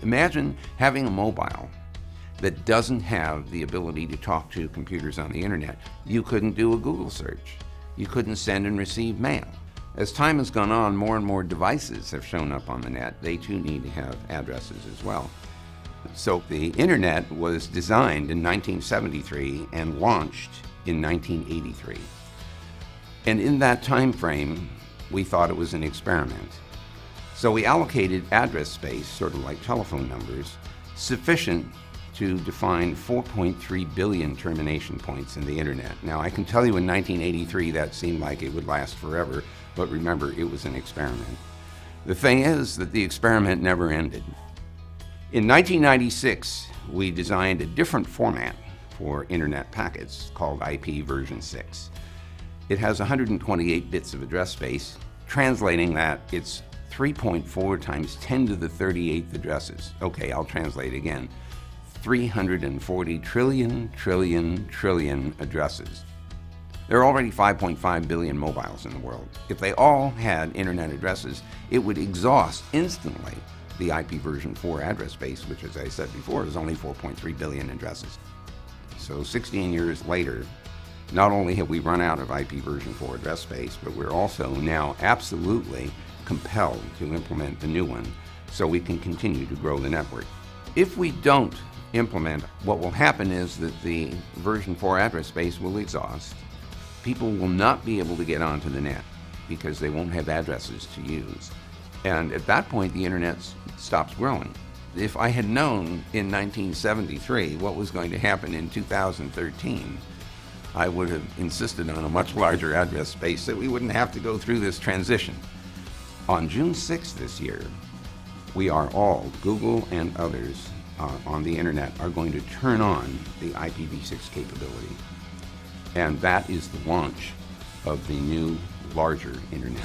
Imagine having a mobile that doesn't have the ability to talk to computers on the internet. You couldn't do a Google search. You couldn't send and receive mail. As time has gone on, more and more devices have shown up on the net. They too need to have addresses as well. So the internet was designed in 1973 and launched in 1983. And in that time frame, we thought it was an experiment. So we allocated address space, sort of like telephone numbers, sufficient to define 4.3 billion termination points in the internet. Now, I can tell you in 1983 that seemed like it would last forever, but remember, it was an experiment. The thing is that the experiment never ended. In 1996, we designed a different format for internet packets called IPv6. It has 128 bits of address space, translating that it's 3.4 times 10 to the 38th addresses. Okay, I'll translate again. 340 trillion addresses. There are already 5.5 billion mobiles in the world. If they all had internet addresses, it would exhaust instantly the IPv4 address space, which, as I said before, is only 4.3 billion addresses. So 16 years later, not only have we run out of IPv4 address space, but we're also now absolutely compelled to implement the new one so we can continue to grow the network. If we don't implement, what will happen is that the version 4 address space will exhaust. People will not be able to get onto the net because they won't have addresses to use. And at that point, the internet stops growing. If I had known in 1973 what was going to happen in 2013, I would have insisted on a much larger address space so we wouldn't have to go through this transition. On June 6th this year, we are all, Google and others on the internet, are going to turn on the IPv6 capability. And that is the launch of the new, larger internet.